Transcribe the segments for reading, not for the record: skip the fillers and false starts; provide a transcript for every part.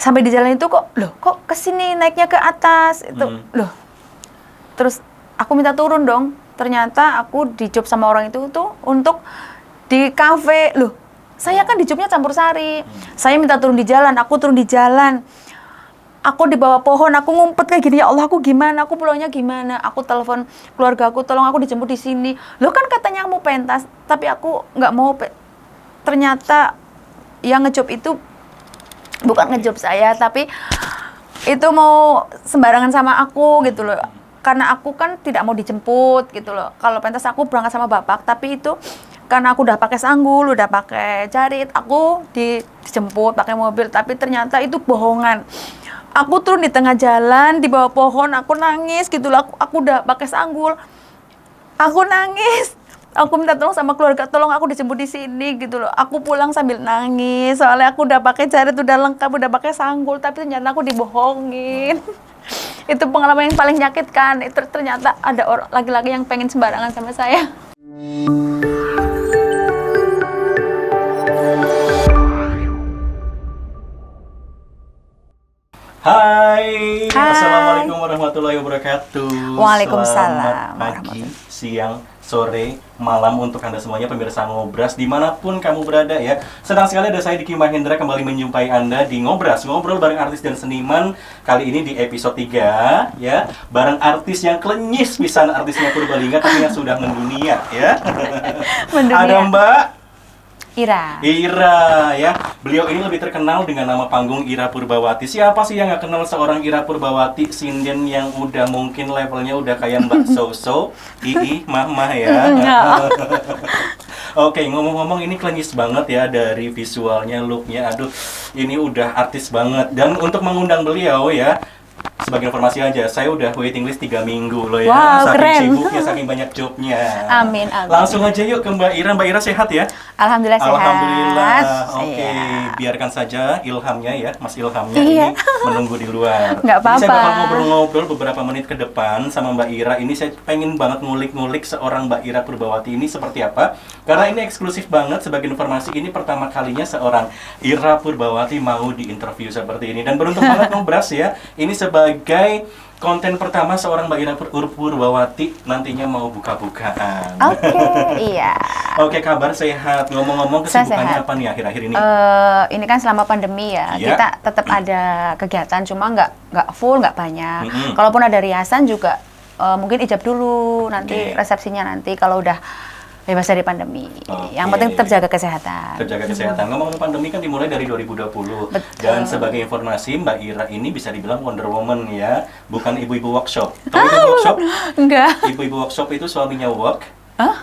sampai di jalan itu kok kesini naiknya ke atas itu loh. Terus aku minta turun dong. Ternyata aku di job sama orang itu tuh untuk di kafe. Loh, saya kan di jobnya campur sari. Saya minta turun di jalan, aku turun di jalan. Aku di bawah pohon, aku ngumpet kayak gini, ya Allah aku gimana, aku pulangnya gimana, aku telepon keluarga aku, tolong aku dijemput di sini. Lo kan katanya mau pentas, tapi aku nggak mau. Ternyata yang ngejob itu bukan ngejob saya, tapi itu mau sembarangan sama aku gitu loh. Karena aku kan tidak mau dijemput gitu loh. Kalau pentas aku berangkat sama bapak, tapi itu karena aku udah pakai sanggul, udah pakai jarit, aku dijemput pakai mobil, tapi ternyata itu bohongan. Aku turun di tengah jalan, di bawah pohon, aku nangis gitu loh. Aku udah pakai sanggul. Aku nangis. Aku minta tolong sama keluarga, tolong aku dijemput di sini gitu loh. Aku pulang sambil nangis, soalnya aku udah pakai jarit, udah lengkap, udah pakai sanggul, tapi ternyata aku dibohongin. Itu pengalaman yang paling menyakitkan. Itu ternyata ada orang laki-laki yang pengen sembarangan sama saya. Hai, Assalamualaikum warahmatullahi wabarakatuh. Waalaikumsalam. Selamat pagi, siang, sore, malam untuk Anda semuanya pemirsa Ngobras dimanapun kamu berada ya. Senang sekali ada saya Diki Mahendra kembali menjumpai Anda di Ngobras, ngobrol bareng artis dan seniman. Kali ini di episode 3 ya, bareng artis yang klenyis pisan, artisnya Purbalingga tapi yang sudah mendunia ya. Ada Mbak Ira ya, beliau ini lebih terkenal dengan nama panggung Ira Purbawati. Siapa sih yang nggak kenal seorang Ira Purbawati, sinden yang udah mungkin levelnya udah kayak Mbak So-So, Mama ya. Oke, ngomong-ngomong ini klenyis banget ya dari visualnya, looknya. Aduh, ini udah artis banget. Dan untuk mengundang beliau ya, sebagai informasi aja, saya udah waiting list 3 minggu loh ya. Wow, saking keren. sibuknya, saking banyak jobnya. Amin, amin. Langsung aja yuk ke Mbak Ira. Mbak Ira sehat ya? Alhamdulillah sehat. Alhamdulillah. Oke, Iya. biarkan saja Ilhamnya ya, Mas Ilhamnya Iya. ini menunggu di luar. Nggak Ini saya apa-apa. bakal ngobrol-ngobrol beberapa menit ke depan sama Mbak Ira. Ini saya pengen banget ngulik-ngulik seorang Mbak Ira Purbawati ini seperti apa. Karena ini eksklusif banget, sebagai informasi ini pertama kalinya seorang Ira Purbawati mau diinterview seperti ini. Dan beruntung banget Ngobras ya, ini sebagai konten pertama seorang Mbak Ira Purbawati nantinya mau buka-bukaan. Oke, iya. Oke, kabar sehat. Ngomong-ngomong Saya kesibukannya sehat. apa nih akhir-akhir ini? Ini kan selama pandemi ya, Iya. kita tetap ada kegiatan, cuma nggak full, nggak banyak. Mm-mm. Kalaupun ada riasan juga mungkin ijab dulu, nanti Oke. resepsinya nanti kalau udah bebas dari pandemi. Oke. Yang penting tetap jaga kesehatan. Terjaga kesehatan. Ngomong-ngomong pandemi kan dimulai dari 2020. Betul. Dan sebagai informasi, Mbak Ira ini bisa dibilang Wonder Woman ya, bukan ibu-ibu workshop. Tahu ibu workshop? Enggak. Ibu-ibu workshop itu suaminya work,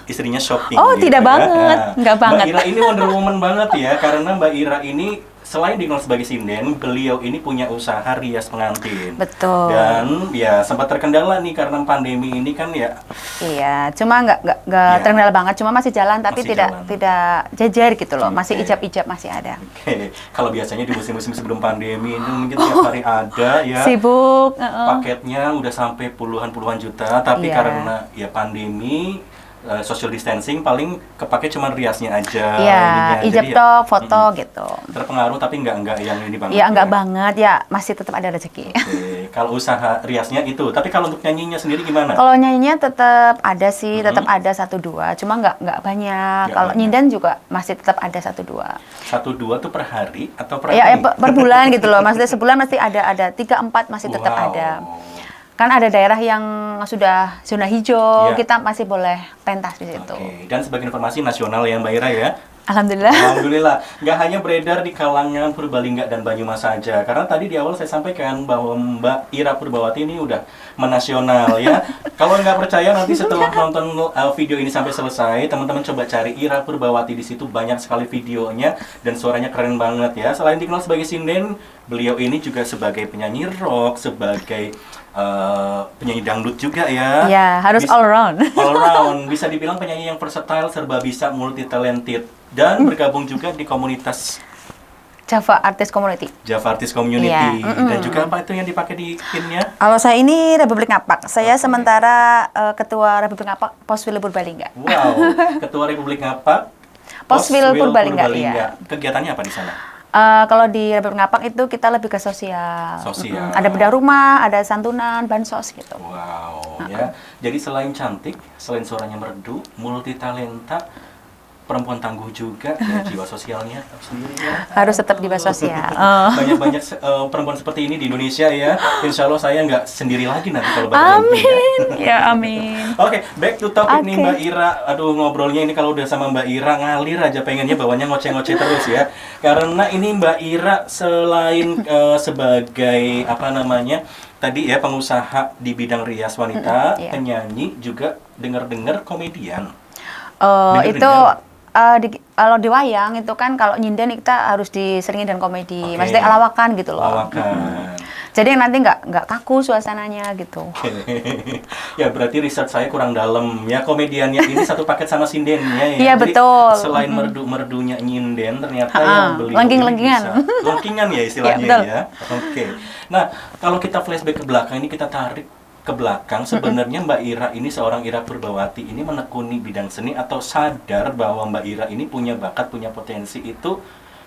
istrinya shopping. Oh, gitu tidak ya. banget. Nggak banget. Mbak Ira ini Wonder Woman banget ya, karena Mbak Ira ini selain dikenal sebagai sinden, beliau ini punya usaha rias pengantin. Betul. Dan ya sempat terkendala nih karena pandemi ini kan ya. Iya, cuma nggak Iya. terminal banget, cuma masih jalan tapi Masih tidak jalan. tidak jejer gitu loh, masih Oke. ijab-ijab masih ada. Oke, kalau biasanya di musim-musim sebelum pandemi ini mungkin tiap hari ada ya. Sibuk. Paketnya udah sampai puluhan juta, tapi Iya. karena ya pandemi, social distancing paling kepake cuman riasnya aja. Iya, ininya. ijab Jadi tok, foto gitu. terpengaruh tapi enggak yang ini banget. Iya, enggak banget ya, masih tetap ada rezeki. Oke, kalau usaha riasnya itu, tapi kalau untuk nyanyinya sendiri gimana? Kalau nyanyinya tetap ada sih, tetap ada 1-2, cuma nggak banyak. Nggak Kalau banyak. nyindan juga masih tetap ada 1-2. 1-2 tuh per hari atau per Ya, hari? per bulan gitu loh. Maksudnya sebulan mesti ada 3-4 masih tetap Wow. ada. Kan ada daerah yang sudah zona hijau, Iya. kita masih boleh pentas di situ. Oke, dan sebagai informasi nasional ya Mbak Ira ya. Alhamdulillah. Alhamdulillah, nggak hanya beredar di kalangan Purbalingga dan Banyumas saja. Karena tadi di awal saya sampaikan bahwa Mbak Ira Purbawati ini udah menasional ya. Kalau nggak percaya nanti setelah nonton video ini sampai selesai, teman-teman coba cari Ira Purbawati, di situ banyak sekali videonya dan suaranya keren banget ya. Selain dikenal sebagai sinden, beliau ini juga sebagai penyanyi rock, sebagai penyanyi dangdut juga ya. Ya, harus all round. All round, bisa dibilang penyanyi yang versatile, serba bisa, multi talented, dan bergabung juga di komunitas Java Artist Community. Java Artist Community. Iya, Dan juga apa itu yang dipakai di pinnya? Kalau saya ini Republik Ngapak. Saya Oke. sementara Ketua Republik Ngapak Poswil Purbalingga. Wow, Ketua Republik Ngapak, Poswil Purbalingga, iya. Kegiatannya apa di sana? Kalau di Republik Ngapak itu kita lebih ke sosial. Sosial. Ada bedah rumah, ada santunan, bansos gitu. Wow, ya. Jadi selain cantik, selain suaranya merdu, multi talenta, perempuan tangguh juga, ya, jiwa sosialnya sendiri ya. Harus tetap jiwa sosial. Banyak-banyak perempuan seperti ini di Indonesia ya. Insya Allah saya nggak sendiri lagi nanti kalau balik lagi ya. Amin. Ya, amin. Oke, back to topic nih Oke. Mbak Ira. Aduh, ngobrolnya ini kalau udah sama Mbak Ira ngalir aja, pengennya bawanya ngoceh-ngoceh terus ya. Karena ini Mbak Ira selain sebagai apa namanya tadi ya pengusaha di bidang rias wanita, Iya. penyanyi, juga dengar-dengar komedian. Itu kalau di wayang itu kan kalau nyinden kita harus diseringin dan komedi, Oke. maksudnya lawakan gitu loh. Lawakan. Jadi nanti nggak kaku suasananya gitu. Ya berarti research saya kurang dalam ya, komediannya ini satu paket sama sindennya ya. Iya, Jadi, betul. selain merdu-merdunya nyinden, ternyata Ha-ha, yang beli lengking-lengkingan. lengkingan ya istilahnya Iya, betul. ya. Oke. Nah, kalau kita flashback ke belakang ini, kita tarik ke belakang, sebenarnya Mbak Ira ini, seorang Ira Purbawati ini menekuni bidang seni atau sadar bahwa Mbak Ira ini punya bakat, punya potensi itu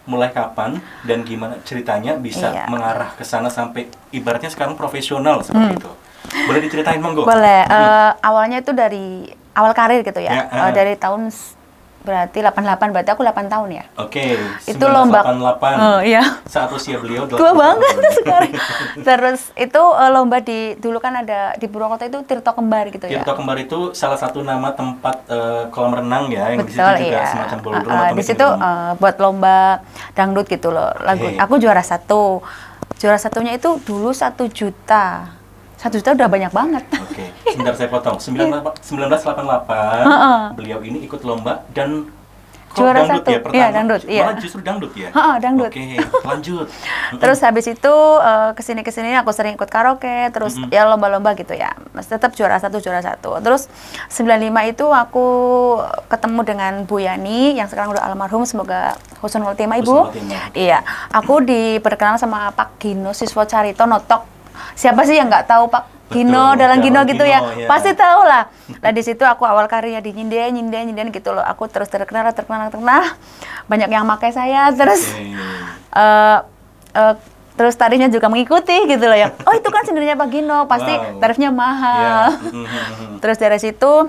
mulai kapan dan gimana ceritanya bisa Iya. mengarah ke sana sampai ibaratnya sekarang profesional seperti itu. Boleh diceritain Monggo? Boleh. Awalnya itu dari awal karir gitu ya. Ya, Dari tahun berarti 88, berarti aku 8 tahun ya. Oke, Itu lomba. 1988. Iya. Saat usia beliau Tua 80 banget tahun. sekarang. Terus itu lomba dulu kan ada di Purwokerto itu Tirto Kembar gitu ya. Tirto Kembar itu salah satu nama tempat kolam renang ya, yang di situ Betul, juga iya. semacam ballroom atau Di meeting situ room. buat lomba dangdut gitu loh. Lagu Oke. aku juara 1. Juara satunya itu dulu 1 juta. 1 juta udah banyak banget. Oke, sebentar saya potong. 1988 Heeh. beliau ini ikut lomba dan Juara dangdut 1. ya pertama. Iya, dangdut, iya. Malah justru dangdut ya. Heeh, dangdut. Oke, lanjut. Terus habis itu kesini aku sering ikut karaoke, terus ya lomba-lomba gitu ya. Mas tetap juara 1. Terus 95 itu aku ketemu dengan Bu Yani yang sekarang udah almarhum, semoga husnul khotimah Ibu. Husnul khotimah. Iya, aku diperkenalkan sama Pak Gino Siswo Carito Notok. Siapa sih yang nggak tahu Pak Gino, Betul, Dalang Gino Dalang gitu Gino, ya, ya. pasti tahu lah. Nah di situ aku awal karirnya di nyinden gitu loh. Aku terus terkenal, banyak yang pakai saya, terus Oke. terus tarifnya juga mengikuti gitu loh ya. Oh itu kan sendirinya Pak Gino, pasti Wow. tarifnya mahal. Ya. Terus dari situ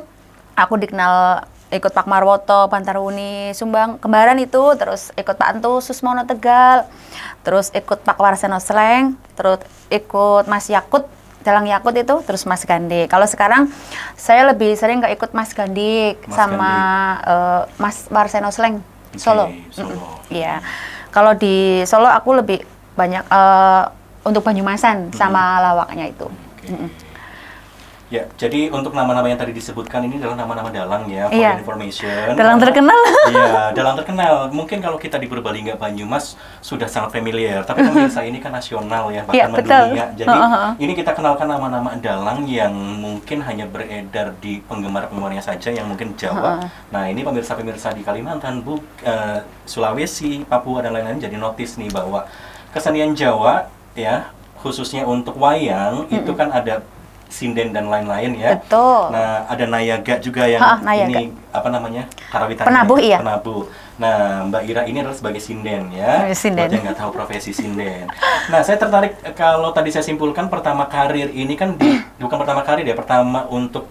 aku dikenal ikut Pak Marwoto, Pantaruni, Sumbang, Kembaran itu, terus ikut Pak Antu, Susmono Tegal, terus ikut Pak Warseno Sleng, terus ikut Mas Yakut, Dalang Yakut itu, terus Mas Gandhi. Kalau sekarang saya lebih sering nggak ikut Mas Gandhi Mas sama Mas Warseno Sleng, Oke, Solo. Solo. Iya. Kalau di Solo aku lebih banyak untuk Banyumasan sama lawaknya itu. Oke. Ya, jadi untuk nama-nama yang tadi disebutkan ini adalah nama-nama dalang ya, for Iya. information. Dalang terkenal. Iya, dalang terkenal. Mungkin kalau kita di Purbalingga Banyumas sudah sangat familiar, tapi pemirsa ini kan nasional ya, bahkan Iya, betul. mendunia. Jadi ini kita kenalkan nama-nama dalang yang mungkin hanya beredar di penggemar-penggemarnya saja yang mungkin Jawa. Nah, ini pemirsa-pemirsa di Kalimantan, Sulawesi, Papua dan lain-lain jadi notice nih bahwa kesenian Jawa ya, khususnya untuk wayang itu kan ada sinden dan lain-lain ya. Betul. Nah, ada nayaga juga yang nayaga. ini apa namanya? Karawitan. Penabuh, iya. Penabuh. Nah, Mbak Ira ini adalah sebagai sinden ya. Sinden. Buat yang nggak tahu profesi sinden. Nah, saya tertarik kalau tadi saya simpulkan pertama karir ini kan bukan pertama karir ya, pertama untuk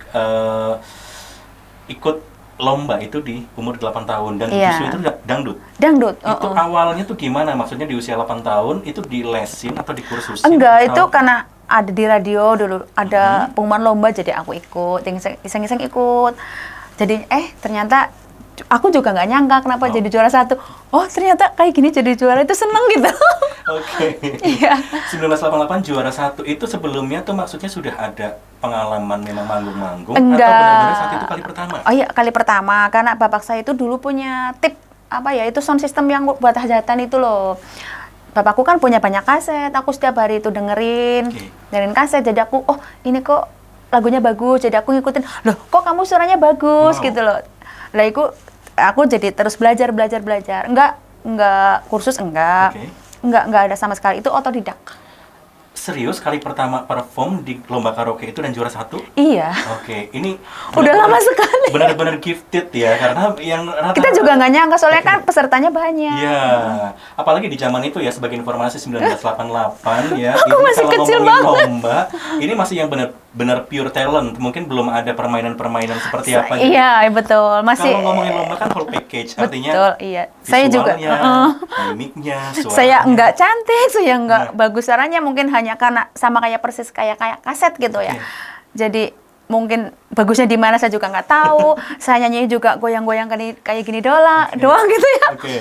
ikut lomba itu di umur 8 tahun dan Iya. justru itu dangdut. Dangdut. Itu awalnya tuh gimana? Maksudnya di usia 8 tahun itu dilesin atau dikursusin? Enggak, atau- itu karena ada di radio dulu, ada pengumuman lomba jadi aku ikut, iseng-iseng ikut. Jadi ternyata aku juga nggak nyangka kenapa jadi juara 1. Oh ternyata kayak gini jadi juara itu seneng gitu. Oke. Iya. 1988 juara 1 itu sebelumnya tuh maksudnya sudah ada pengalaman memang manggung-manggung Enggak. atau benar-benar saat itu kali pertama? Oh iya, kali pertama karena bapak saya itu dulu punya tip apa ya, itu sound system yang buat hajatan itu loh. Bapakku kan punya banyak kaset, aku setiap hari itu dengerin kaset, jadi aku, oh ini kok lagunya bagus, jadi aku ngikutin, loh kok kamu suaranya bagus Wow. gitu loh. Lah aku jadi terus belajar, enggak kursus, Oke. enggak ada sama sekali, itu otodidak. serius kali pertama perform di lomba karaoke itu dan juara 1? Iya. Oke, ini Udah lama sekali. benar-benar gifted ya, karena yang Kita juga nggak nyangka soalnya kan pesertanya banyak. Iya, apalagi di zaman itu ya, sebagai informasi 1988 ya. Aku ini masih kalau kecil ngomongin banget. lomba, ini masih yang benar pure talent. Mungkin belum ada permainan-permainan seperti apa gitu. Iya, betul. Masih. Kalau ngomongin lomba kan whole package, artinya Betul, iya. Saya juga. mimiknya, suaranya. Saya nggak cantik, saya nggak Nah. bagus suaranya, mungkin hanya karena sama kayak persis kayak kaset gitu ya. Oke. Jadi mungkin bagusnya di mana saya juga nggak tahu. Saya nyanyi juga goyang-goyang kayak gini doang gitu ya. Oke.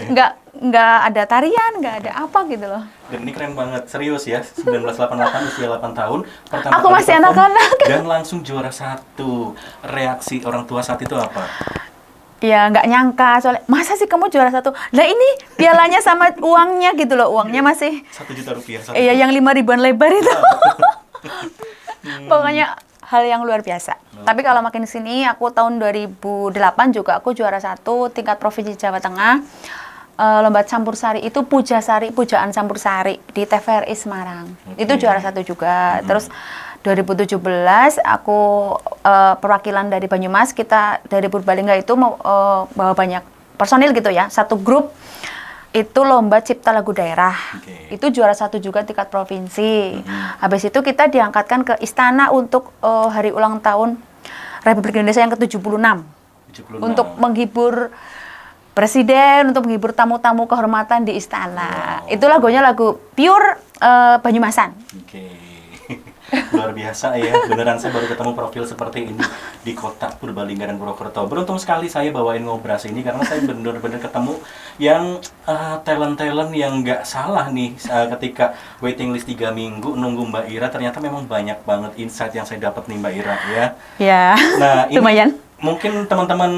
Nggak ada tarian, nggak ada apa gitu loh. Dan ini keren banget, serius ya. 1988, usia 8 tahun. Pertama Aku kali masih perform anak-anak. dan langsung juara 1. Reaksi orang tua saat itu apa? Ya nggak nyangka soalnya masa sih kamu juara 1. Nah ini pialanya sama uangnya gitu loh, uangnya masih 1 juta rupiah. iya yang 5 ribuan lebar itu. Pokoknya hal yang luar biasa. Tapi kalau makin sini, aku tahun 2008 juga aku juara 1 tingkat provinsi Jawa Tengah. Lomba campur sari itu pujaan campur sari di TVRI Semarang. Oke. Itu juara 1 juga. Terus 2017 aku perwakilan dari Banyumas, kita dari Purbalingga itu mau bawa banyak personil gitu ya, satu grup itu lomba cipta lagu daerah. Oke. Itu juara 1 juga tingkat provinsi. Habis itu kita diangkatkan ke istana untuk hari ulang tahun Republik Indonesia yang ke-76 76. untuk menghibur presiden, untuk menghibur tamu-tamu kehormatan di istana. Wow. Itu lagunya lagu pure Banyumasan. Oke. Luar biasa ya, beneran saya baru ketemu profil seperti ini di kota Purbalingga dan Purwokerto. Beruntung sekali saya bawain Ngobras ini karena saya bener-bener ketemu yang talent-talent yang nggak salah nih ketika waiting list 3 minggu nunggu Mbak Ira, ternyata memang banyak banget insight yang saya dapat nih Mbak Ira ya. Ya, Nah, ini lumayan. mungkin teman-teman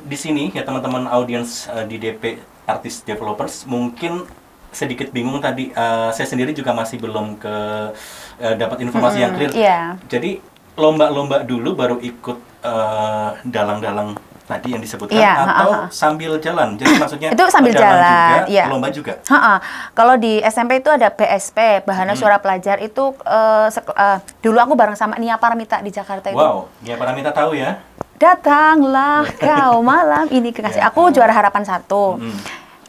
di sini ya, teman-teman audiens di DP Artist Developers mungkin sedikit bingung tadi. Saya sendiri juga masih belum dapat informasi yang clear. Iya. Jadi lomba-lomba dulu baru ikut dalang-dalang tadi yang disebutkan, Iya, atau sambil jalan. Jadi maksudnya Itu sambil dalang jalan, juga, iya. lomba juga. Kalau di SMP itu ada BSP, Bahana Suara Pelajar itu dulu aku bareng sama Nia Paramita di Jakarta itu. Wow, Nia Paramita tahu ya? Datanglah kau malam ini kekasih. Ya. Aku juara harapan 1.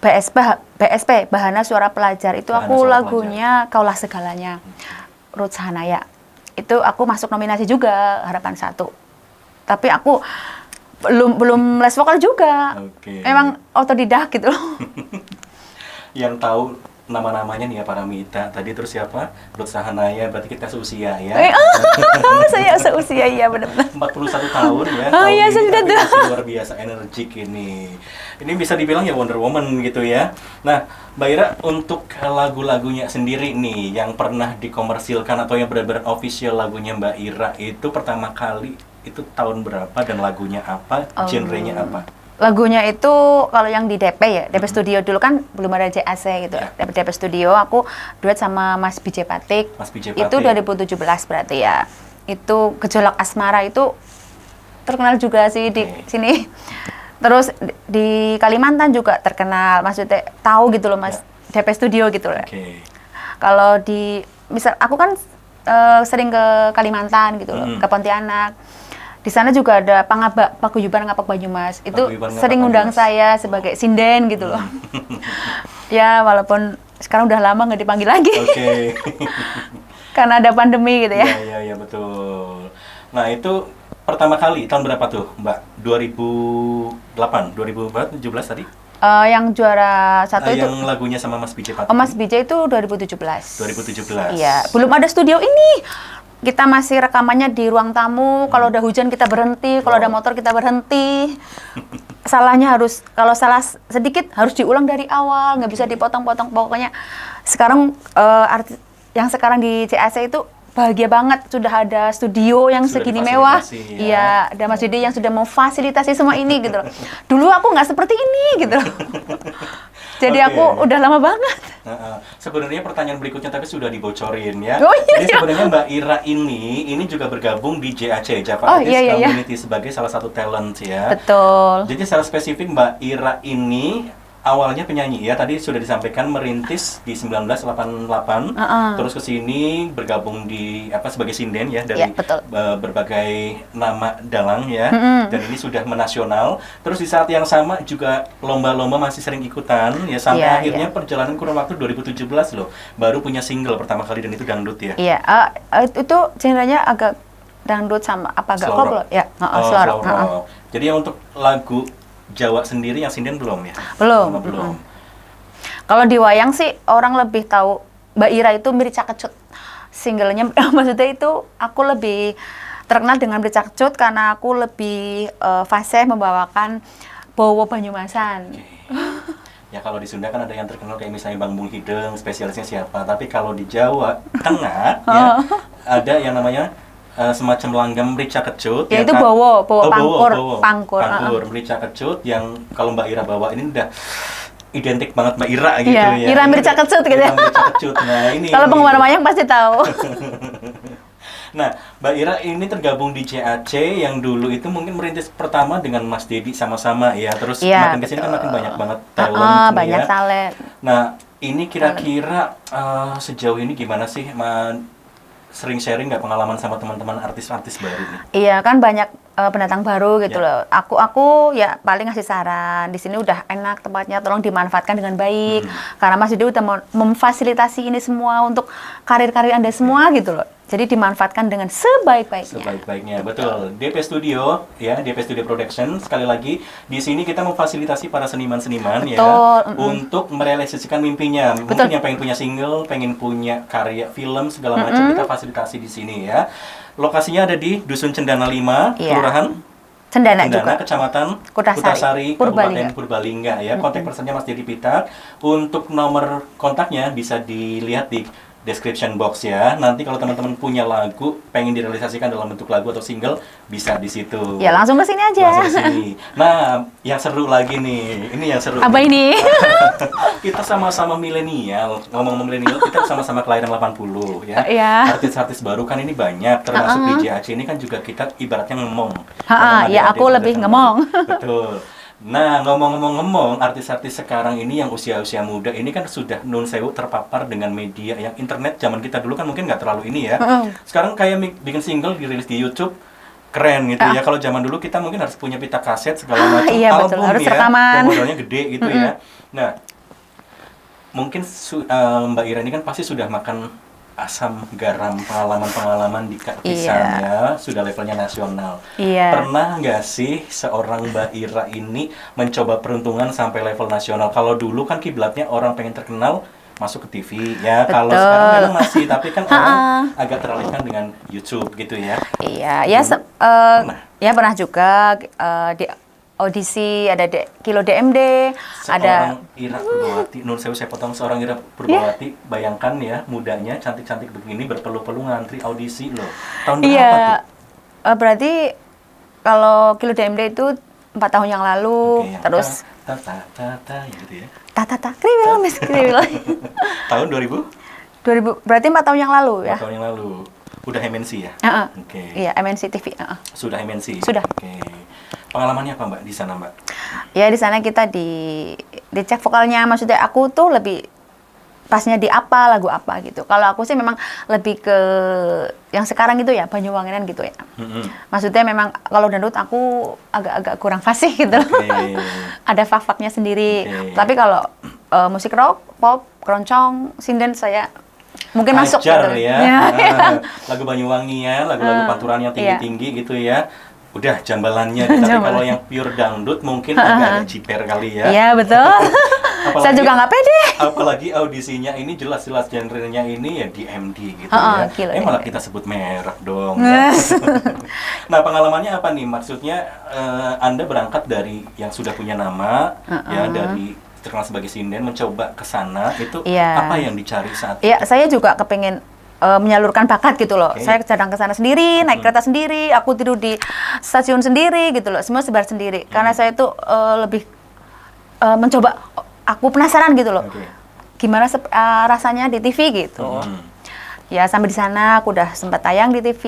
BSP Bahana Suara Pelajar itu Bahana aku Suara lagunya Kaulah Segalanya. Ruth Sahanaya. Itu aku masuk nominasi juga harapan 1. Tapi aku belum les vokal juga. Oke. Emang otodidak gitu loh. Yang tahu nama-namanya nih ya Paramita. Tadi terus siapa? Ruth Sahanaya, berarti kita seusia ya. Saya seusia iya benar-benar. 41 tahun ya. Oh tahun iya, ini, saya sudah tapi tua. masih luar biasa energik ini. Ini bisa dibilang ya Wonder Woman gitu ya. Nah, Mbak Ira, untuk lagu-lagunya sendiri nih yang pernah dikomersilkan atau yang benar-benar official lagunya Mbak Ira itu pertama kali itu tahun berapa dan lagunya apa? Genrenya apa? Lagunya itu kalau yang di DP ya, DP Studio dulu kan belum ada JAC gitu. Ya. DP Studio aku duet sama Mas BJ Patik. Mas BJ Itu Patik. 2017 berarti ya. Itu Gejolak Asmara itu terkenal juga sih di sini. Terus di Kalimantan juga terkenal. Maksudnya tahu gitu loh Mas, DP Studio gitu loh. Oke. Kalau di misal aku kan sering ke Kalimantan gitu loh, ke Pontianak. Di sana juga ada Paguyuban Ngapak Banyumas. Itu Paguyuban Ngapak sering ngundang Banyumas. saya sebagai sinden gitu loh. Ya walaupun sekarang udah lama nggak dipanggil lagi Oke. karena ada pandemi gitu ya. Iya, betul. Nah, itu pertama kali tahun berapa tuh, Mbak? 2008, 2017 tadi? Yang juara 1 itu Yang lagunya sama Mas BJ Patik. Mas BJ itu 2017. 2017. Iya, belum ada studio ini. Kita masih rekamannya di ruang tamu. Kalau udah hujan kita berhenti, kalau ada motor kita berhenti. Salahnya harus, kalau salah sedikit harus diulang dari awal, nggak bisa dipotong-potong. Pokoknya sekarang yang sekarang di CAC itu bahagia banget sudah ada studio yang Sudah segini mewah. difasilitasi, ya. Iya, ada Mas Didi yang sudah memfasilitasi semua ini gitu loh. Dulu aku nggak seperti ini gitu loh. Jadi Oke. aku udah lama banget. Sebenarnya pertanyaan berikutnya tapi sudah dibocorin ya. Oh, iya, Jadi iya. sebenarnya Mbak Ira ini juga bergabung di JAC, Java Oh, Artist iya. Community sebagai salah satu talent ya. Betul. Jadi secara spesifik Mbak Ira ini awalnya penyanyi ya, tadi sudah disampaikan merintis di 1988, terus ke sini bergabung di sebagai sinden ya dari betul. Berbagai nama dalang ya, dan ini sudah menasional. Terus di saat yang sama juga lomba-lomba masih sering ikutan ya, sampai akhirnya perjalanan kurun waktu 2017 loh, baru punya single pertama kali dan itu dangdut ya. Iya, itu genrenya agak dangdut sama agak koplo ya, slorok. Jadi yang untuk lagu Jawa sendiri yang sinden belum ya? Belum. Kalau di wayang sih orang lebih tahu Mbak Ira itu Mrica Kecut. Singlenya maksudnya itu aku lebih terkenal dengan Mrica Kecut karena aku lebih fasih membawakan Bowo Banyumasan. Ya kalau di Sunda kan ada yang terkenal kayak misalnya Bang Bung Hideng, spesialisnya siapa. Tapi kalau di Jawa Tengah ya ada yang namanya semacam langgam Mrica Kecut. Ya itu pangkur. Mrica Kecut yang kalau Mbak Ira bawa ini udah identik banget Mbak Ira gitu ya. Ira Mrica Kecut gitu ya. Nah, ini kalau penggemar wayang pasti tahu. Nah, Mbak Ira ini tergabung di CAC yang dulu itu mungkin merintis pertama dengan Mas Dedi sama-sama ya. Terus makin kesini kan makin banyak banget talent. Banyak talent. Nah, ini kira-kira sejauh ini gimana sih sering sharing nggak pengalaman sama teman-teman artis-artis baru nih? Iya kan banyak pendatang baru gitu loh. Aku ya paling ngasih saran. Di sini udah enak tempatnya, tolong dimanfaatkan dengan baik. Karena Mas Didi udah memfasilitasi ini semua untuk karir-karir Anda semua gitu loh. Jadi dimanfaatkan dengan sebaik-baiknya. Betul. DP Studio ya, DP Studio Production. Sekali lagi di sini kita memfasilitasi para seniman-seniman ya untuk merealisasikan mimpinya. Mungkin yang pengen punya single, pengen punya karya film segala macam kita fasilitasi di sini ya. Lokasinya ada di Dusun Cendana 5, Kelurahan Cendana juga. Kecamatan Kutasari, Kabupaten Purbalingga ya. Kontak personnya Mas Dedi Pitak. Untuk nomor kontaknya bisa dilihat di description box ya. Nanti kalau teman-teman punya lagu pengen direalisasikan dalam bentuk lagu atau single bisa di situ. Ya langsung ke sini aja. Langsung ke sini. Nah, yang seru lagi nih. Ini yang seru. Apa ini? Kita sama-sama milenial. Ngomong milenial, kita sama-sama kelahiran 80 ya. Artis-artis baru kan ini banyak, termasuk di JAC ini kan juga kita ibaratnya ngomong. Ya aku lebih ngomong. Betul. Nah, ngomong-ngomong, artis-artis sekarang ini yang usia-usia muda ini kan sudah nun sewu terpapar dengan media yang internet. Zaman kita dulu kan mungkin nggak terlalu ini ya. Sekarang kayak bikin single dirilis di YouTube, keren gitu ya. Kalau zaman dulu kita mungkin harus punya pita kaset segala macam, album harus ya, rekaman. yang modalnya gede gitu ya. Nah, mungkin Mbak Ira ini kan pasti sudah makan asam garam pengalaman-pengalaman di keartisan ya, sudah levelnya nasional. Pernah nggak sih seorang Mbak Ira ini mencoba peruntungan sampai level nasional? Kalau dulu kan kiblatnya orang pengen terkenal masuk ke TV ya. Kalau sekarang memang masih, tapi kan orang agak teralihkan dengan YouTube gitu ya. Pernah juga di audisi, ada Kilo DMD, ada Ira Purbawati, Nur Sewu saya potong, seorang Ira Purbawati, bayangkan ya, mudanya, cantik-cantik begini, berpeluh-peluh ngantri audisi loh. Tahun berapa tuh? Berarti kalau Kilo DMD itu 4 tahun yang lalu, terus gitu ya. kriwil. Tahun 2000? Berarti 4 tahun yang lalu ya? 4 tahun yang lalu. Udah MNC ya? Iya, MNC TV. Sudah MNC? Sudah. Pengalamannya apa Mbak di sana Mbak? Ya di sana kita dicek vokalnya, maksudnya aku tuh lebih pasnya di apa, lagu apa gitu. Kalau aku sih memang lebih ke yang sekarang gitu ya, Banyuwanginan gitu ya. Maksudnya memang kalau dangdut aku agak-agak kurang fasih gitu. Ada fak-faknya sendiri. Tapi kalau musik rock, pop, keroncong, sinden saya mungkin masuk gitu. Ya. Lagu Banyuwangi ya, lagu-lagu panturan yang tinggi-tinggi gitu ya. Udah jambalannya, tapi kalau yang pure dangdut mungkin agak jiper kali ya. Iya betul. Saya juga nggak pede. Apalagi audisinya ini jelas-jelas genrenya ini ya DMD gitu ya. Malah kita sebut merek dong. Ya. Nah pengalamannya apa nih? Maksudnya Anda berangkat dari yang sudah punya nama, ya dari terkenal sebagai sinden, mencoba ke sana itu apa yang dicari saat itu? Iya, saya juga kepengen menyalurkan bakat gitu loh. Saya sedang ke sana sendiri, naik kereta sendiri, aku tidur di stasiun sendiri gitu loh. Semua sebar sendiri. Karena saya tuh lebih mencoba, aku penasaran gitu loh. Gimana rasanya di TV gitu. Ya sampai di sana aku udah sempat tayang di TV,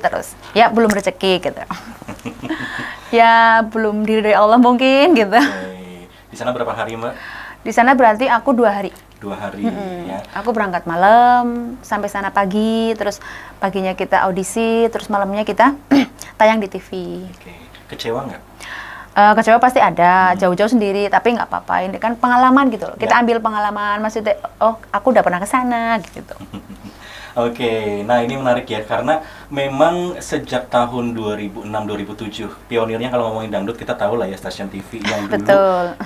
terus ya belum rezeki gitu. Ya belum diri dari Allah mungkin gitu. Di sana berapa hari Mbak? Di sana berarti aku 2 hari. 2 hari ya. Aku berangkat malam, sampai sana pagi, terus paginya kita audisi, terus malamnya kita tayang di TV. Oke. Kecewa nggak? Kecewa pasti ada, jauh-jauh sendiri, tapi nggak apa-apa. Ini kan pengalaman gitu loh. Kita ambil pengalaman, maksudnya, oh aku udah pernah ke sana gitu. Oke, nah ini menarik ya, karena memang sejak tahun 2006-2007, pionirnya kalau ngomongin dangdut kita tahu lah ya, stasiun TV yang dulu Betul.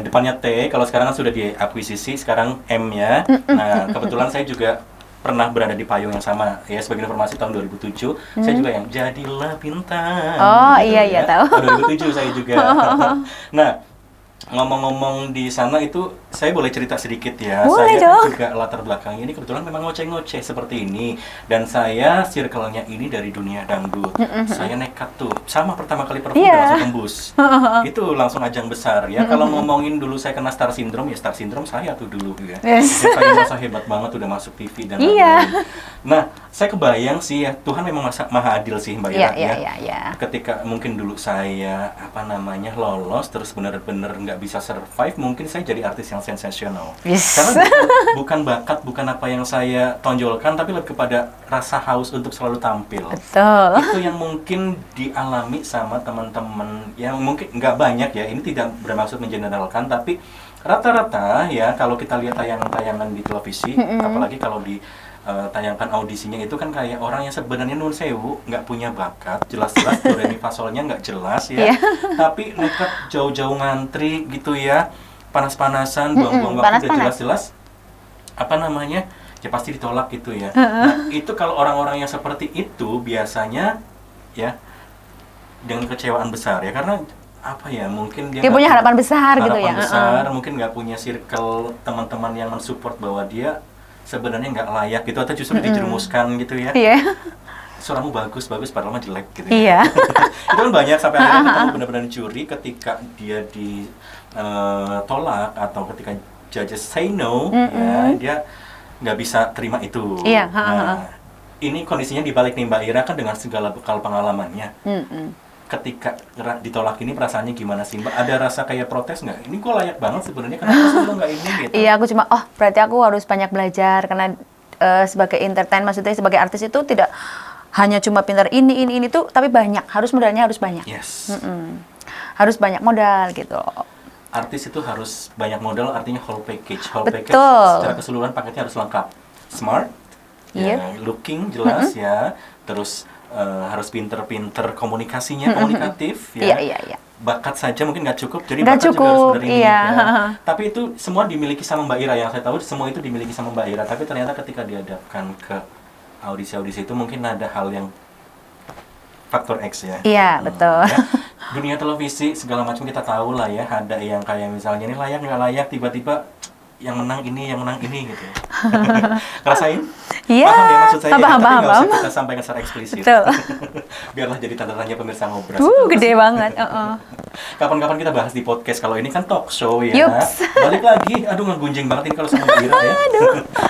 depannya T, kalau sekarang kan sudah diakuisisi, sekarang M ya. Nah, kebetulan saya juga pernah berada di payung yang sama ya, sebagai informasi tahun 2007 saya juga yang Jadilah Bintang. Oh, gitu iya, ya. iya, tahu. Tahun 2007 saya juga. Nah, ngomong-ngomong di sana itu saya boleh cerita sedikit ya. Boleh Saya dong. kan juga latar belakangnya ini kebetulan memang ngoceh-ngoceh seperti ini, dan saya circle-nya ini dari dunia dangdut. Saya nekat tuh sama pertama kali perform Iya. langsung tembus. Itu langsung ajang besar ya. Kalau ngomongin dulu saya kena Star Syndrome, ya Star Syndrome saya tuh dulu ya. Yes. Saya merasa hebat banget udah masuk TV dan Iya. lain-lain. Nah, saya kebayang sih ya, Tuhan memang maha adil sih Mbak Ira ya. Iya. Ketika mungkin dulu saya lolos terus bener-bener nggak bisa survive, mungkin saya jadi artis yang sensasional. Yes. Karena bukan bakat, bukan apa yang saya tonjolkan, tapi lebih kepada rasa haus untuk selalu tampil. Betul. Itu yang mungkin dialami sama teman-teman yang mungkin nggak banyak ya, ini tidak bermaksud mengeneralkan, tapi rata-rata ya kalau kita lihat tayangan-tayangan di televisi, apalagi kalau di tayangkan audisinya itu kan kayak orang yang sebenarnya nun sewu, nggak punya bakat, jelas-jelas do re mi fa solnya nggak jelas ya, tapi nekat jauh-jauh ngantri gitu ya, panas-panasan, buang-buang waktu, udah jelas-jelas apa namanya, ya pasti ditolak gitu ya. Nah, itu kalau orang-orang yang seperti itu biasanya ya dengan kecewaan besar ya, karena apa ya, mungkin dia punya harapan besar gitu harapan ya. besar, mungkin nggak punya circle teman-teman yang mensupport bahwa dia sebenarnya nggak layak gitu, atau justru dijerumuskan gitu ya. Iya. Suaramu bagus padahal mah jelek gitu Iya. ya. Itu kan banyak, sampai akhirnya ketemu benar-benar curi ketika dia ditolak atau ketika judges say no, ya dia nggak bisa terima itu. Iya. Nah, ini kondisinya dibalik nih Mbak Ira kan dengan segala bekal pengalamannya. Ketika ditolak ini perasaannya gimana sih Mbak? Ada rasa kayak protes nggak? Ini kok layak banget sebenarnya, kenapa sih lo nggak ini gitu? Iya, aku cuma, berarti aku harus banyak belajar, karena sebagai entertain, maksudnya sebagai artis itu tidak hanya cuma pintar ini tuh, tapi banyak, modalnya harus banyak. Yes. Harus banyak modal gitu. Artis itu harus banyak modal, artinya whole package. Package Betul. secara keseluruhan paketnya harus lengkap. Smart, Yep. ya, looking jelas ya, terus harus pinter-pinter komunikasinya, komunikatif ya. Iya. Bakat saja mungkin nggak cukup, jadi Nggak bakat juga harus cukup, benar ini iya. ya. Tapi itu semua dimiliki sama Mbak Ira, yang saya tahu semua itu dimiliki sama Mbak Ira. Tapi ternyata ketika dihadapkan ke audisi-audisi itu mungkin ada hal yang faktor X ya. Iya, betul. Ya. Dunia televisi segala macam kita tahu lah ya, ada yang kayak misalnya ini layak nggak layak, tiba-tiba yang menang ini gitu. Ngerasain? Iya. Paham ya maksud saya, Paham. tapi nggak usah kita sampaikan secara eksplisit. Betul. Biarlah jadi tanda tanya pemirsa Ngobras. Gede banget. Kapan-kapan kita bahas di podcast, kalau ini kan talk show ya. Yups. Balik lagi, aduh ngegunjing banget ini kalau sama Mbak Ira ya.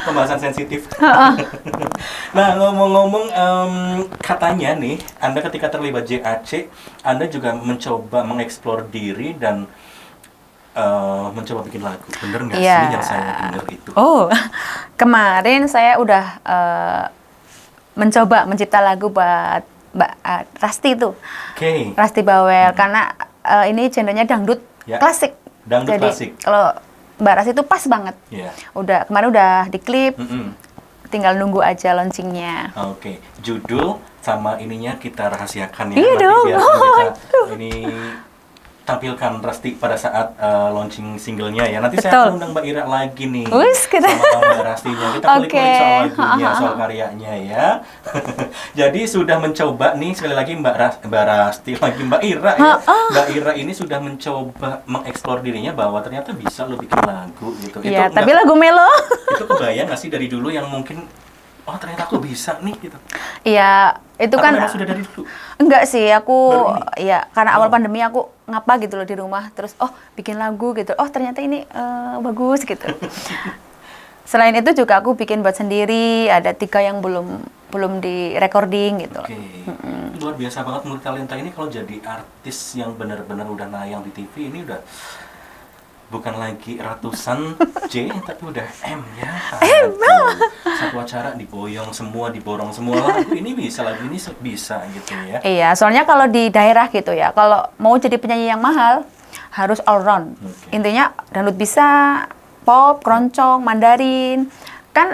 Pembahasan sensitif. Nah, ngomong-ngomong, katanya nih, Anda ketika terlibat JAC, Anda juga mencoba mengeksplor diri dan mencoba bikin lagu. Bener nggak Iya. sih yang saya dengar itu? Kemarin saya udah mencoba mencipta lagu buat Mbak Rasti itu. Oke. Rasti Bawel, karena ini genrenya dangdut Ya. klasik. Dangdut Jadi klasik. kalau Mbak Rasti itu pas banget. Iya. Kemarin udah diklip, Mm-mm. tinggal nunggu aja launchingnya. Oke, judul sama ininya kita rahasiakan ya. Iya Nanti dong. biar kita ini tampilkan Rasti pada saat launching singlenya ya. Nanti saya Betul. akan undang Mbak Ira lagi nih. Wis, kita- sama Mbak Rastinya. Kita kulik-kulik soal lagunya, soal karyanya ya. Jadi sudah mencoba nih, sekali lagi Mbak Rasti lagi Mbak Ira ya. Mbak Ira ini sudah mencoba mengeksplor dirinya bahwa ternyata bisa lo bikin lagu gitu. Iya, Itu tapi nggak- lagu melo. itu kebayang nggak sih dari dulu yang mungkin ternyata aku bisa nih gitu. Iya, itu Atau kan memang sudah dari dulu? enggak sih, aku Baru ya karena awal pandemi aku ngapa gitu loh di rumah, terus bikin lagu gitu. Ternyata ini bagus gitu. Selain itu juga aku bikin buat sendiri, ada 3 yang belum di recording gitu. Oke. Luar biasa banget multi talenta ini, kalau jadi artis yang benar-benar udah nayang di TV ini udah bukan lagi ratusan J tapi udah M ya. Aduh. Satu acara diboyong semua, diborong semua, lagu ini bisa, lagu ini bisa gitu ya. Iya, soalnya kalau di daerah gitu ya, kalau mau jadi penyanyi yang mahal harus all round. Oke. Intinya dangdut bisa, pop, keroncong, Mandarin. Kan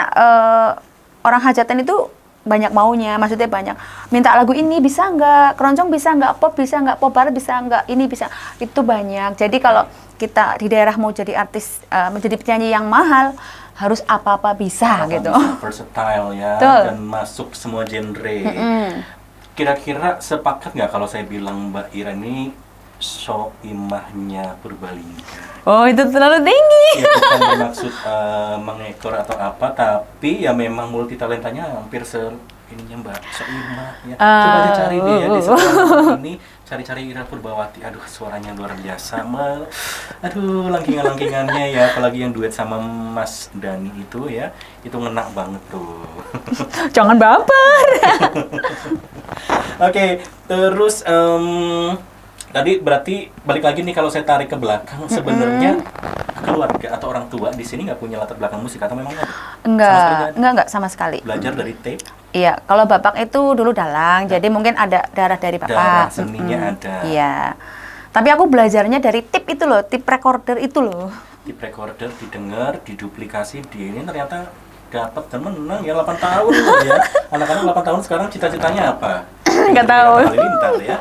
orang hajatan itu banyak maunya, maksudnya banyak minta lagu ini bisa nggak, keroncong bisa nggak, pop bisa nggak, pop barat bisa nggak, ini bisa, itu banyak. Jadi kalau kita di daerah mau jadi artis, menjadi penyanyi yang mahal, harus apa-apa bisa gitu. Bisa versatile ya, Betul. dan masuk semua genre. Kira-kira sepakat nggak kalau saya bilang Mbak Ira ini soimahnya Purbalingga? Oh, itu terlalu tinggi. Ya bukan bermaksud mengekor atau apa, tapi ya memang multi talentanya hampir ininya Mbak Soimah ya. Coba aja cari deh ya di sekolah ini, cari-cari Ira Purbawati. Aduh, suaranya luar biasa. Aduh, langkingan-langkingannya ya, apalagi yang duet sama Mas Dani itu ya, itu ngena banget tuh. Jangan baper. Oke, terus tadi berarti balik lagi nih, kalau saya tarik ke belakang, sebenarnya keluarga atau orang tua di sini nggak punya latar belakang musik atau memang ada? Enggak sama sekali. Belajar dari tape, Iya, kalau bapak itu dulu dalang, jadi mungkin ada darah dari bapak. darah seninya ada. Iya. Tapi aku belajarnya dari tip itu loh, tip recorder itu loh. Di recorder, didengar, diduplikasi, di ini ternyata dapat dan menang ya 8 tahun loh ya. Anak-anak 8 tahun sekarang cita-citanya apa? Nggak tahu. Halilintar ya.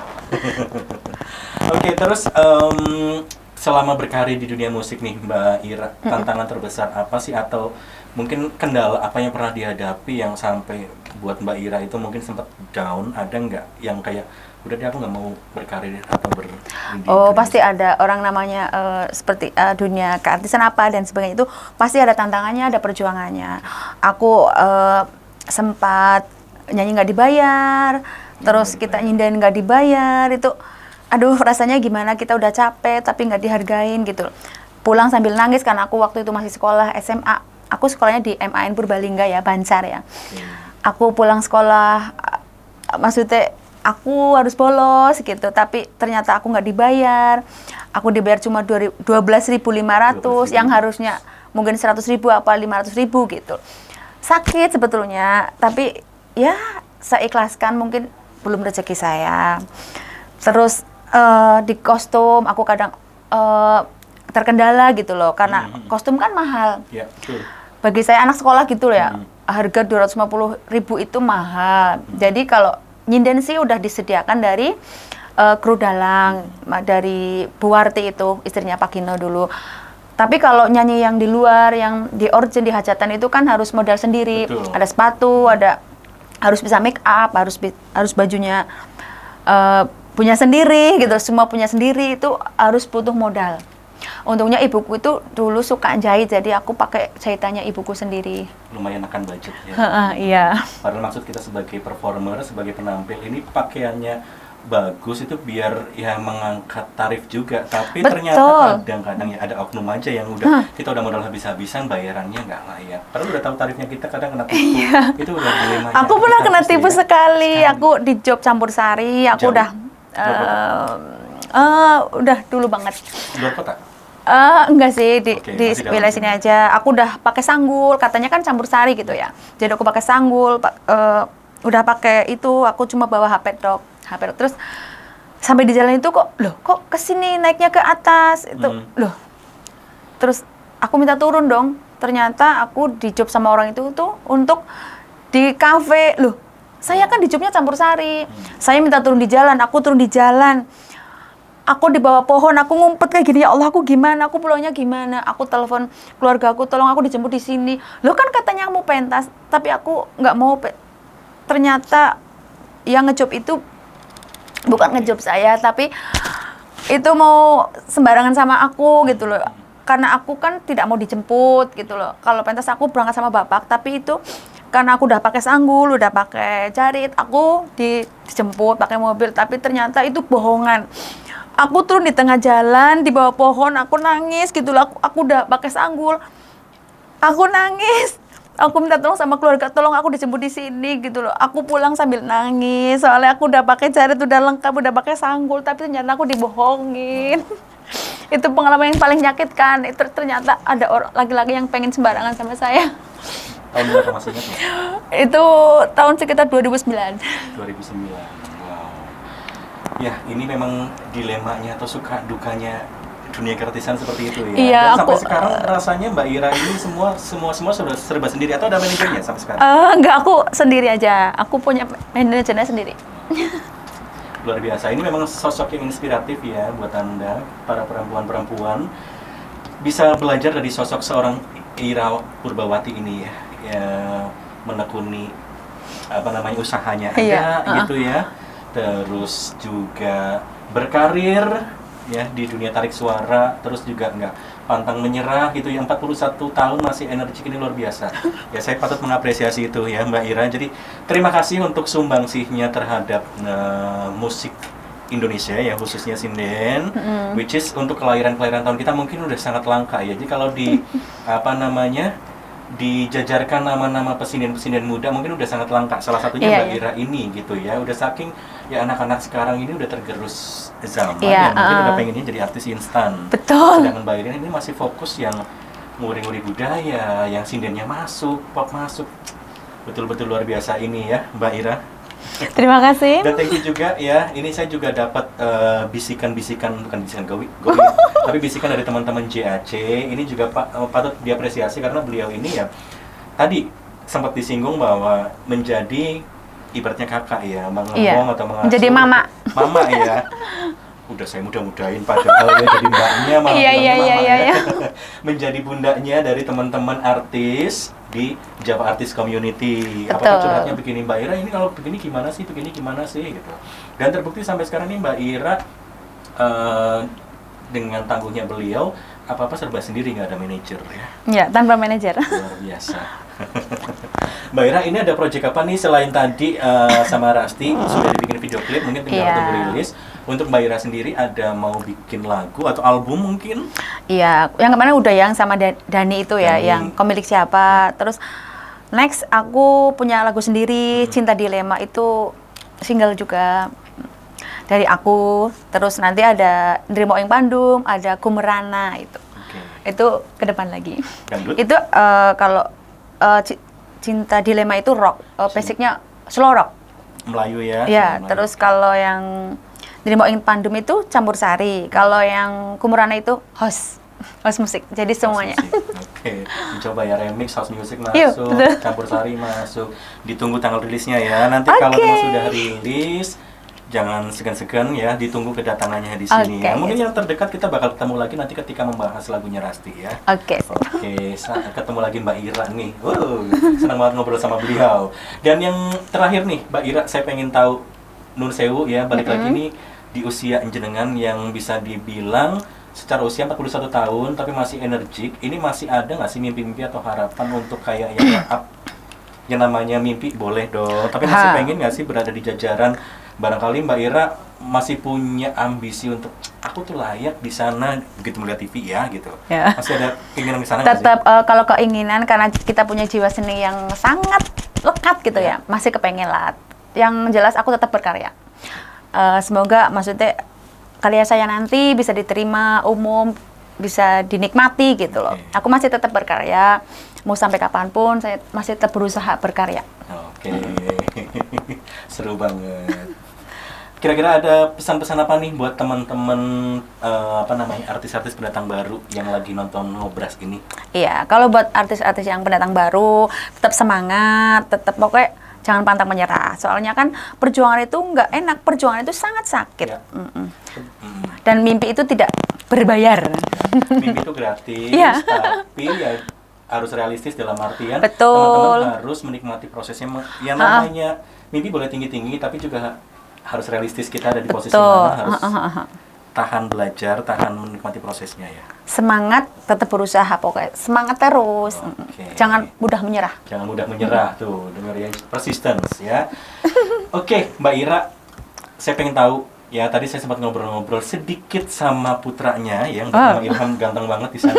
Oke, terus selama berkarir di dunia musik nih Mbak Ira, tantangan terbesar apa sih, atau mungkin kendala apa yang pernah dihadapi yang sampai buat Mbak Ira itu mungkin sempat down? Ada nggak yang kayak udah deh aku nggak mau berkarir atau Oh, pasti ada. Orang namanya seperti dunia keartisan apa dan sebagainya itu pasti ada tantangannya, ada perjuangannya. Aku sempat nyanyi nggak dibayar, terus kita nyindahin nggak dibayar, itu aduh rasanya gimana, kita udah capek tapi nggak dihargain gitu. Pulang sambil nangis karena aku waktu itu masih sekolah SMA. Aku sekolahnya di MAN Purbalingga ya, Bancar ya. Aku pulang sekolah, maksudnya aku harus bolos gitu, tapi ternyata aku nggak dibayar. Aku dibayar cuma 12.500 yang harusnya mungkin 100.000 apa 500.000 gitu. Sakit sebetulnya, tapi ya saya ikhlaskan, mungkin belum rezeki saya. Terus di kostum aku kadang terkendala gitu loh, karena kostum kan mahal. Ya, betul. Bagi saya anak sekolah gitu loh ya, harga 250.000 itu mahal. Jadi kalau nyinden sih udah disediakan dari kru dalang, dari Bu Warti itu, istrinya Pak Gino dulu. Tapi kalau nyanyi yang di luar, yang di origin, di hajatan itu kan harus modal sendiri. Betul. Ada sepatu, harus bisa make up, harus bajunya punya sendiri gitu, semua punya sendiri, itu harus butuh modal. Untungnya ibuku itu dulu suka jahit, jadi aku pakai jahitannya ibuku sendiri. Lumayan akan budget ya. Iya. Padahal maksud kita sebagai performer, sebagai penampil, ini pakaiannya bagus itu biar ya mengangkat tarif juga. Tapi Betul. ternyata kadang-kadang ya ada oknum aja yang udah kita udah modal habis-habisan, bayarannya nggak layak. Padahal udah tahu tarifnya kita, kadang kena tipu. Itu udah dilemanya. Aku pernah kena tipu ya. sekali. Aku di job campur sari, aku Jauh? udah udah dulu banget. Luar kota? Enggak sih, di Oke, masih dalam wilayah sini aja. Aku udah pakai sanggul, katanya kan campur sari gitu ya. Jadi aku pakai sanggul, udah pakai itu, aku cuma bawa HP dock. Terus sampai di jalan itu kok kesini naiknya ke atas itu, loh. Terus aku minta turun dong. Ternyata aku di job sama orang itu tuh untuk di kafe, loh. Saya kan di jobnya campur sari. Saya minta turun di jalan, aku turun di jalan. Aku di bawah pohon, aku ngumpet kayak gini, ya Allah, aku gimana, aku pulangnya gimana. Aku telepon keluarga aku, tolong aku dijemput di sini. Lo kan katanya mau pentas, tapi aku nggak mau. Ternyata yang ngejob itu bukan ngejob saya, tapi itu mau sembarangan sama aku gitu loh. Karena aku kan tidak mau dijemput gitu loh. Kalau pentas aku berangkat sama bapak, tapi itu karena aku udah pakai sanggul, udah pakai jarit, aku dijemput pakai mobil, tapi ternyata itu bohongan. Aku turun di tengah jalan, di bawah pohon, aku nangis gitu loh. Aku udah pakai sanggul, aku nangis. Aku minta tolong sama keluarga, tolong aku dijemput di sini gitu loh. Aku pulang sambil nangis, soalnya aku udah pakai jarit, udah lengkap, udah pakai sanggul, tapi ternyata aku dibohongin. Itu pengalaman yang paling menyakitkan. Itu ternyata ada orang laki-laki yang pengen sembarangan sama saya. Tahun berapa masih ingat nggak? Itu tahun sekitar 2009. 2009. Wow. Ya, ini memang dilemanya atau suka dukanya dunia keartisan seperti itu ya. Iya, Dan sampai sekarang rasanya Mbak Ira ini semua sudah serba sendiri atau ada manajernya sampai sekarang? Enggak, aku sendiri aja. Aku punya manajernya sendiri. Luar biasa. Ini memang sosok yang inspiratif ya buat Anda, para perempuan-perempuan. Bisa belajar dari sosok seorang Ira Purbawati ini ya. Ya, menekuni usahanya ada gitu ya. Terus juga berkarir ya di dunia tarik suara, terus juga nggak pantang menyerah gitu ya. 41 tahun masih energik, ini luar biasa ya. Saya patut mengapresiasi itu ya Mbak Ira. Jadi terima kasih untuk sumbangsihnya terhadap musik Indonesia ya, khususnya sinden, which is untuk kelahiran-kelahiran tahun kita mungkin udah sangat langka ya. Jadi kalau di dijajarkan nama-nama pesinian-pesinian muda mungkin udah sangat langka. Salah satunya Mbak Ira ini gitu ya. Udah saking ya anak-anak sekarang ini udah tergerus zaman ya, mungkin udah pengennya jadi artis instan. Betul. Sedangkan Mbak Ira ini masih fokus yang nguri-nguri budaya, yang sindennya masuk, pop masuk. Betul-betul luar biasa ini ya Mbak Ira. Terima kasih. Dan thank you juga ya. Ini saya juga dapat bisikan-bisikan, bukan bisikan gowi, tapi bisikan dari teman-teman JAC. Ini juga patut diapresiasi karena beliau ini ya tadi sempat disinggung bahwa menjadi ibaratnya kakak ya, mengomong atau mengasuh. Menjadi mama. Mama ya. Udah saya mudah-mudahin padahal ya jadi mbaknya malah Iya. menjadi bundanya dari teman-teman artis di Java Artist Community. Betul. Apakah curhatnya begini Mbak Ira, ini kalau begini gimana sih gitu. Dan terbukti sampai sekarang nih Mbak Ira dengan tangguhnya beliau apa-apa serba sendiri, nggak ada manajer ya. Ya, tanpa manajer. Luar biasa. Mbak Ira, ini ada proyek apa nih selain tadi sama Rasti sudah dibikin video klip, mungkin tinggal tunggu rilis. Untuk Mbak Ira sendiri ada mau bikin lagu atau album mungkin? Iya, yang kemarin udah yang sama Dani itu ya, yang Pemilik Siapa. Terus next aku punya lagu sendiri, Cinta Dilema, itu single juga dari aku. Terus nanti ada Nrimo Ing Pandum, ada Kumerana itu. Itu ke depan lagi. Dangdut? Itu kalau Cinta Dilema itu rock, basicnya slow rock. Melayu ya? Ya, terus kalau yang Nrimo Ing Pandum itu campur sari. Kalau yang Kumerana itu house musik. Jadi semuanya. Oke, dicoba ya, remix, house music masuk, campur sari masuk. Ditunggu tanggal rilisnya ya. Nanti kalau memang sudah rilis, jangan segan-segan ya, ditunggu kedatangannya di sini. Ya. Mungkin yang terdekat kita bakal ketemu lagi nanti ketika membahas lagunya Rasti ya. Oke, ketemu lagi Mbak Ira nih. Senang banget ngobrol sama beliau. Dan yang terakhir nih, Mbak Ira, saya pengen tahu Nun Sewu ya, balik lagi nih di usia jenengan yang bisa dibilang secara usia 41 tahun tapi masih energik. Ini masih ada nggak sih mimpi-mimpi atau harapan untuk kayak yang namanya mimpi boleh dong, tapi masih pengen nggak sih berada di jajaran? Barangkali Mbak Ira masih punya ambisi untuk aku tuh layak di sana begitu melihat TV ya gitu. Ya. Masih ada keinginan di sana? Tetap kalau keinginan, karena kita punya jiwa seni yang sangat lekat gitu ya, masih kepengen lah. Yang jelas aku tetap berkarya. Semoga maksudnya karya saya nanti bisa diterima umum, bisa dinikmati gitu loh. Aku masih tetap berkarya, mau sampai kapanpun saya masih tetap berusaha berkarya. Seru banget. Kira-kira ada pesan-pesan apa nih buat teman-teman artis-artis pendatang baru yang lagi nonton Ngobras ini? Iya, kalau buat artis-artis yang pendatang baru tetap semangat, tetap pokoknya jangan pantang menyerah. Soalnya kan perjuangan itu nggak enak, perjuangan itu sangat sakit. Ya. Dan mimpi itu tidak berbayar. Mimpi itu gratis, tapi ya harus realistis dalam artian betul. Teman-teman harus menikmati prosesnya. Yang namanya mimpi boleh tinggi-tinggi, tapi juga harus realistis, kita ada di posisi mana, harus tahan belajar, tahan menikmati prosesnya ya. Semangat, tetap berusaha pokoknya. Semangat terus. Jangan mudah menyerah. Jangan mudah menyerah tuh, dengar ya, persistence ya. Oke, Mbak Ira, saya pengen tahu ya, tadi saya sempat ngobrol-ngobrol sedikit sama putranya yang bernama Ilham, ganteng banget di sana.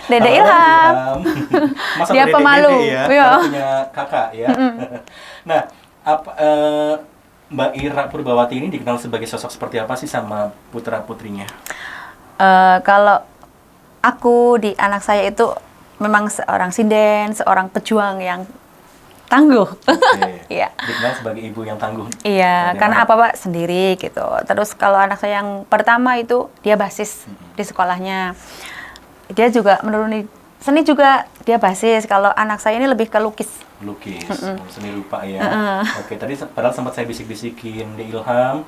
Dede Ilham. Masa dia pemalu ya, punya kakak ya. Nah, Mbak Ira Purbawati ini dikenal sebagai sosok seperti apa sih sama putra-putrinya? Kalau aku di anak saya itu memang seorang sinden, seorang pejuang yang tangguh. Oke. Iya. Dikenal sebagai ibu yang tangguh. Iya, Dari karena anak. apa-apa sendiri gitu. Terus kalau anak saya yang pertama itu dia basis di sekolahnya. Dia juga menuruni seni juga dia basis. Kalau anak saya ini lebih ke lukis. Lukis, seni rupa ya. Oke, tadi padahal sempat saya bisik-bisikin di Ilham,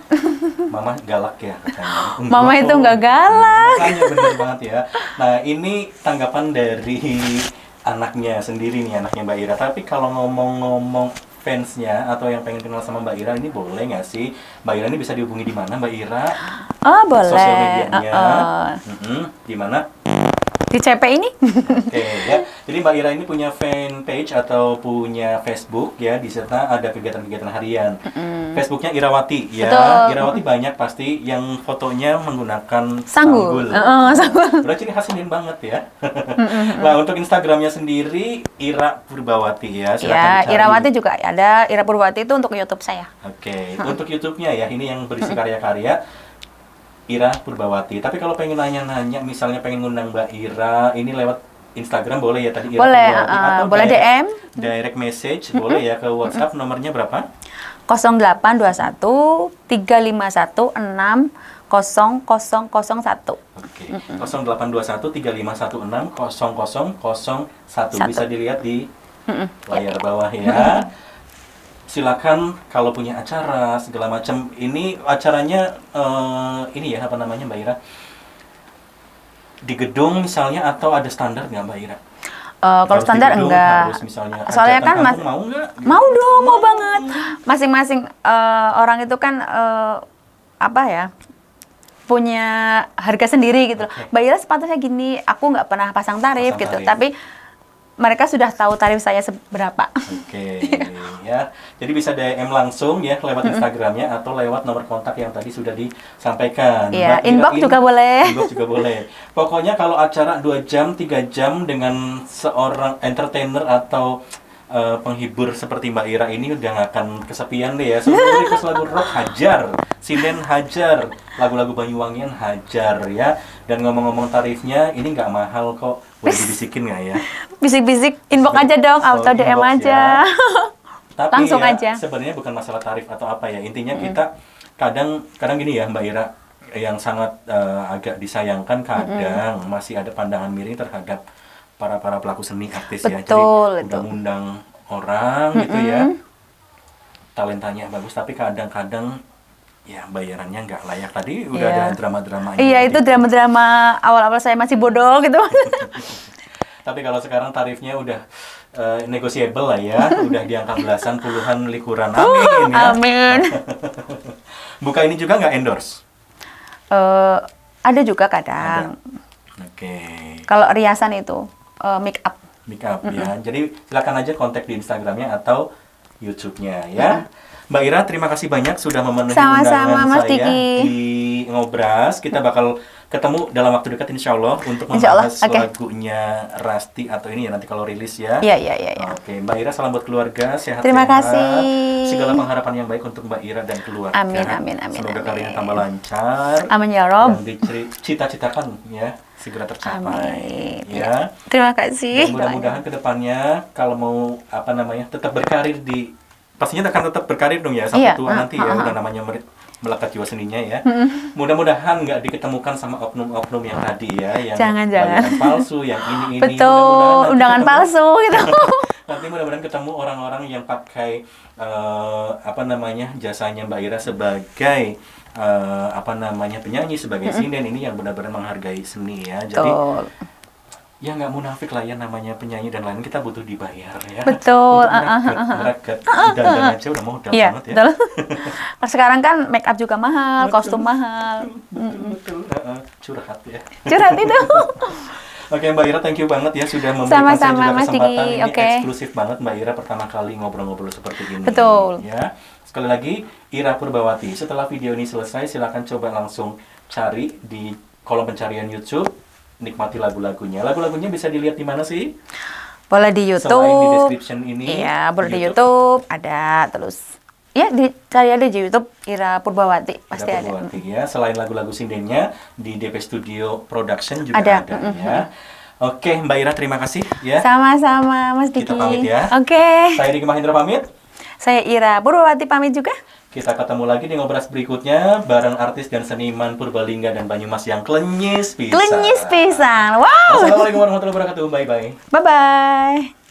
Mama galak ya katanya. Mama itu nggak galak. Makanya bener banget ya. Nah, ini tanggapan dari anaknya sendiri nih, anaknya Mbak Ira. Tapi kalau ngomong-ngomong fansnya atau yang pengen kenal sama Mbak Ira ini boleh nggak sih? Mbak Ira ini bisa dihubungi di mana Mbak Ira? Oh, boleh. Sosial medianya. Di mana? Di CP ini? Oke ya, jadi Mbak Ira ini punya fanpage atau punya Facebook ya, di sana ada kegiatan-kegiatan harian. Facebooknya Irawati ya, Betul. Irawati banyak pasti yang fotonya menggunakan Sanggul. sanggul. Udah ciri khas Senin banget ya. Nah untuk Instagramnya sendiri Ira Purbawati ya, silakan Ya, dicari. Irawati juga ada. Ira Purwati itu untuk YouTube saya. Oke, untuk YouTube-nya ya, ini yang berisi karya-karya Ira Purbawati. Tapi kalau pengen nanya-nanya, misalnya pengen ngundang Mbak Ira, ini lewat Instagram boleh ya tadi Ira Boleh, Purbawati, atau boleh DM. direct message boleh ya ke WhatsApp, nomornya berapa? 0821 351 6 0001. Oke, 0821 351 6 0001 bisa dilihat di layar bawah ya. Silakan kalau punya acara segala macam. Ini acaranya ini ya apa namanya Mbak Ira? Di gedung misalnya atau ada standar nggak Mbak Ira? Kalau Harus di standar gedung, enggak. harus misalnya Soalnya hajatan kan kampung, mau nggak? mau dong, mau banget. Masing-masing orang itu kan apa ya? Punya harga sendiri gitu. Oke. Mbak Ira sepatutnya gini, aku nggak pernah pasang tarif Pasang gitu. tarif. Tapi mereka sudah tahu tarif saya seberapa. Oke, ya. Jadi bisa DM langsung ya lewat Instagramnya atau lewat nomor kontak yang tadi sudah disampaikan. Iya, Mbak Ira inbox ini- juga boleh. Inbox juga boleh. Pokoknya kalau acara 2 jam, 3 jam dengan seorang entertainer atau penghibur seperti Mbak Ira ini udah nggak akan kesepian deh ya. Semua request lagu rock hajar, sinden hajar, lagu-lagu Banyuwangian hajar ya. Dan ngomong-ngomong tarifnya, ini nggak mahal kok. Boleh dibisikin nggak ya? Bisik-bisik inbox aja dong, Oh, atau DM inbox aja. ya. Tapi Langsung ya, aja. sebenarnya bukan masalah tarif atau apa ya. Intinya kita kadang gini ya Mbak Ira, yang sangat agak disayangkan kadang masih ada pandangan miring terhadap para pelaku seni artis ya. Jadi Betul, itu. udah ngundang orang gitu ya. Talentanya bagus tapi kadang-kadang ya bayarannya nggak layak. Tadi udah Iya. ada drama-drama Iya, itu drama-drama awal-awal saya masih bodoh gitu. Tapi kalau sekarang tarifnya udah negotiable lah ya, udah di angka belasan, puluhan, likuran. Amin ya. Amin. Buka ini juga nggak endorse? Ada juga kadang. Oke. Kalau riasan itu make up. Make up ya. Jadi silakan aja kontak di Instagramnya atau YouTube-nya ya. Mbak Ira, terima kasih banyak sudah memenuhi Sama-sama, undangan Mas saya Diki. di Ngobras. Kita bakal ketemu dalam waktu dekat insya Allah untuk Insya Allah, membahas oke. lagunya Rasti atau ini ya nanti kalau rilis ya. Iya, iya, iya. Iya. Oke, Mbak Ira salam buat keluarga, sehat-sehat. Terima kasih. Segala pengharapan yang baik untuk Mbak Ira dan keluarga. Amin, amin, amin, Semoga amin. karirnya tambah lancar. Amin ya Rob. Dan dicita-citakan ya segera tercapai. Amin. Ya. Terima kasih. Dan mudah-mudahan kedepannya kalau mau apa namanya tetap berkarir di pastinya akan tetap berkarir dong ya sampai Iya, tua nanti ya udah namanya melekat jiwa seninya ya. Mudah-mudahan nggak diketemukan sama oknum-oknum yang tadi ya yang Jangan-jangan. bayaran palsu yang ini Betul, Mudah-mudahan nanti undangan ketemu- palsu gitu. Nanti mudah-mudahan ketemu orang-orang yang pakai apa namanya jasanya Mbak Ira sebagai apa namanya penyanyi sebagai sinden ini yang benar-benar menghargai seni ya. Jadi Betul. ya nggak munafik lah ya namanya penyanyi dan lain kita butuh dibayar ya. Betul, Untuk meragat dandan aja udah modal Iya, banget ya. betul. Sekarang kan make up juga mahal, kostum mahal. Betul. Curhat ya. Curhat itu. Oke Mbak Ira, thank you banget ya sudah memberikan saya Sama-sama, juga Mas kesempatan Diki. ini Oke. eksklusif banget Mbak Ira pertama kali ngobrol-ngobrol seperti ini. Betul. Ya. Sekali lagi Ira Purbawati. Setelah video ini selesai silakan coba langsung cari di kolom pencarian YouTube, nikmati lagu-lagunya. Lagu-lagunya bisa dilihat di mana sih? Boleh di Selain di YouTube. description ini. Iya, boleh di YouTube. Ada terus Ya, dicari aja di YouTube Ira Purbawati, pasti Ira ada. Purbawati, ya. Selain lagu-lagu sindennya di DP Studio Production juga Ada. ada ya. Oke, Mbak Ira, terima kasih ya. Sama-sama Mas Diki. Kita pamit ya. Oke. Saya Diki Mahendra pamit. Saya Ira Purbawati pamit juga. Kita ketemu lagi di Ngobras berikutnya bareng artis dan seniman Purbalingga dan Banyumas yang klenyis pisan. Klenyis pisan. Wow. Wassalamualaikum warahmatullahi wabarakatuh. Bye bye. Bye bye.